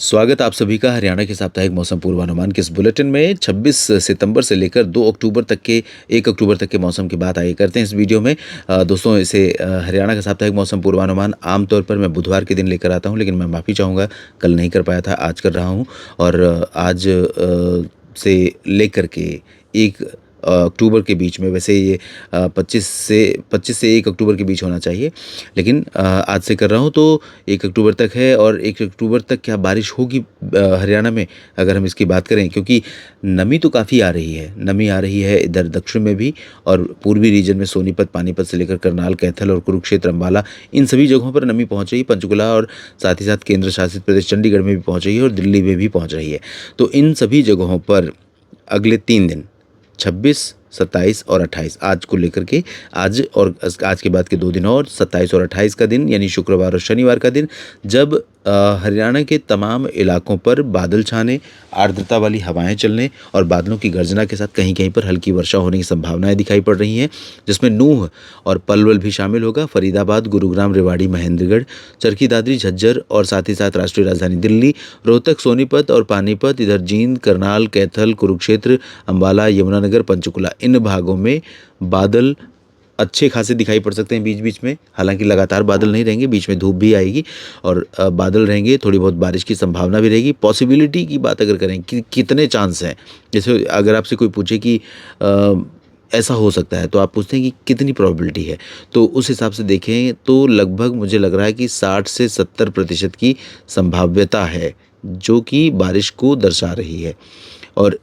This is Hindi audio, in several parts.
स्वागत आप सभी का हरियाणा के साप्ताहिक मौसम पूर्वानुमान के इस बुलेटिन में 26 सितंबर से लेकर 2 अक्टूबर तक के 1 अक्टूबर तक के मौसम की बात आगे करते हैं इस वीडियो में। दोस्तों इसे हरियाणा का साप्ताहिक मौसम पूर्वानुमान आमतौर पर मैं बुधवार के दिन लेकर आता हूं, लेकिन मैं माफ़ी चाहूँगा कल नहीं कर पाया था, आज कर रहा हूं। और आज से लेकर के 1 अक्टूबर के बीच में, वैसे ये 25 से 1 अक्टूबर के बीच होना चाहिए, लेकिन आज से कर रहा हूँ तो 1 अक्टूबर तक है। और 1 अक्टूबर तक क्या बारिश होगी हरियाणा में, अगर हम इसकी बात करें, क्योंकि नमी तो काफ़ी आ रही है, नमी आ रही है इधर दक्षिण में भी, और पूर्वी रीजन में सोनीपत, पानीपत से लेकर करनाल, कैथल और कुरुक्षेत्र, अम्बाला, इन सभी जगहों पर नमी पहुँच रही है। पंचकुला और साथ ही साथ केंद्र शासित प्रदेश चंडीगढ़ में भी पहुँच रही है और दिल्ली में भी पहुँच रही है। तो इन सभी जगहों पर अगले 3 दिन 26, 27 और 28 आज को लेकर के, आज और आज के बाद के 2 दिन और 27 और 28 का दिन, यानी शुक्रवार और शनिवार का दिन, जब हरियाणा के तमाम इलाकों पर बादल छाने, आर्द्रता वाली हवाएं चलने और बादलों की गर्जना के साथ कहीं कहीं पर हल्की वर्षा होने की संभावनाएं दिखाई पड़ रही हैं, जिसमें नूंह और पलवल भी शामिल होगा। फरीदाबाद, गुरुग्राम, रेवाड़ी, महेंद्रगढ़, चरखी दादरी, झज्जर और साथ ही साथ राष्ट्रीय राजधानी दिल्ली, रोहतक, सोनीपत और पानीपत, इधर जींद, करनाल, कैथल, कुरुक्षेत्र, अम्बाला, यमुनानगर, पंचकुला, इन भागों में बादल अच्छे खासे दिखाई पड़ सकते हैं बीच बीच में। हालांकि लगातार बादल नहीं रहेंगे, बीच में धूप भी आएगी और बादल रहेंगे, थोड़ी बहुत बारिश की संभावना भी रहेगी। पॉसिबिलिटी की बात अगर करें कि कितने चांस हैं, जैसे अगर आपसे कोई पूछे कि ऐसा हो सकता है, तो आप पूछते हैं कि कितनी प्रोबेबिलिटी है, तो उस हिसाब से देखें तो लगभग मुझे लग रहा है कि 60 से 70% की संभाव्यता है, जो कि बारिश को दर्शा रही है। और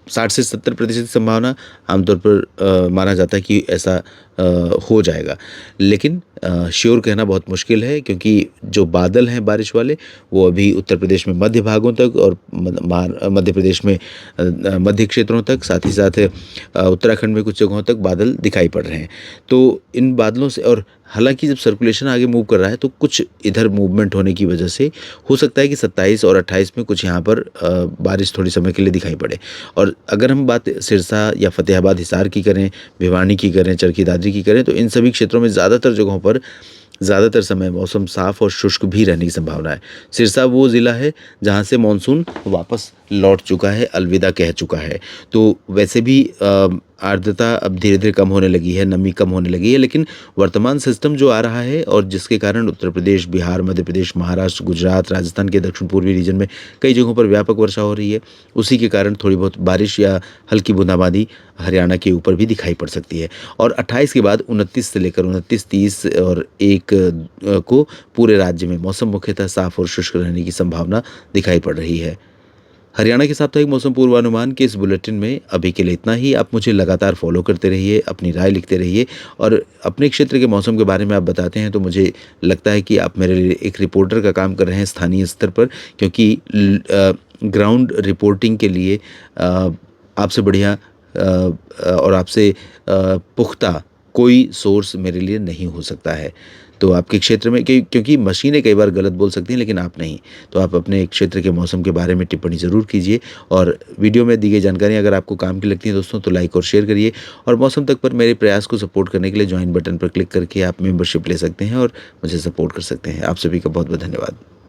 60 से 70% संभावना आमतौर पर माना जाता है कि ऐसा हो जाएगा, लेकिन श्योर कहना बहुत मुश्किल है, क्योंकि जो बादल हैं बारिश वाले, वो अभी उत्तर प्रदेश में मध्य भागों तक और मध्य प्रदेश में मध्य क्षेत्रों तक, साथ ही साथ उत्तराखंड में कुछ जगहों तक बादल दिखाई पड़ रहे हैं। तो इन बादलों से, और हालांकि जब सर्कुलेशन आगे मूव कर रहा है तो कुछ इधर मूवमेंट होने की वजह से हो सकता है कि 27 और 28 में कुछ यहाँ पर बारिश थोड़ी समय के लिए दिखाई पड़े। और अगर हम बात सिरसा या फतेहाबाद, हिसार की करें, भिवानी की करें, चरखी दादरी की करें, तो इन सभी क्षेत्रों में ज़्यादातर जगहों पर ज़्यादातर समय मौसम साफ और शुष्क भी रहने की संभावना है। सिरसा वो ज़िला है जहाँ से मानसून वापस लौट चुका है, अलविदा कह चुका है। तो वैसे भी आर्द्रता अब धीरे धीरे कम होने लगी है, नमी कम होने लगी है, लेकिन वर्तमान सिस्टम जो आ रहा है और जिसके कारण उत्तर प्रदेश, बिहार, मध्य प्रदेश, महाराष्ट्र, गुजरात, राजस्थान के दक्षिण पूर्वी रीजन में कई जगहों पर व्यापक वर्षा हो रही है, उसी के कारण थोड़ी बहुत बारिश या हल्की बूंदाबांदी हरियाणा के ऊपर भी दिखाई पड़ सकती है। और 28 के बाद 29 से लेकर 29, 30 और 1 को पूरे राज्य में मौसम मुख्यतः साफ और शुष्क रहने की संभावना दिखाई पड़ रही है। हरियाणा के साप्ताहिक मौसम पूर्वानुमान के इस बुलेटिन में अभी के लिए इतना ही। आप मुझे लगातार फॉलो करते रहिए, अपनी राय लिखते रहिए, और अपने क्षेत्र के मौसम के बारे में आप बताते हैं तो मुझे लगता है कि आप मेरे लिए एक रिपोर्टर का काम कर रहे हैं स्थानीय स्तर पर, क्योंकि ग्राउंड रिपोर्टिंग के लिए आपसे बढ़िया और आपसे पुख्ता कोई सोर्स मेरे लिए नहीं हो सकता है। तो आपके क्षेत्र में, क्योंकि मशीनें कई बार गलत बोल सकती हैं लेकिन आप नहीं, तो आप अपने क्षेत्र के मौसम के बारे में टिप्पणी ज़रूर कीजिए। और वीडियो में दी गई जानकारी अगर आपको काम की लगती है दोस्तों, तो लाइक और शेयर करिए। और मौसम तक पर मेरे प्रयास को सपोर्ट करने के लिए ज्वाइन बटन पर क्लिक करके आप मेंबरशिप ले सकते हैं और मुझे सपोर्ट कर सकते हैं। आप सभी का बहुत बहुत धन्यवाद।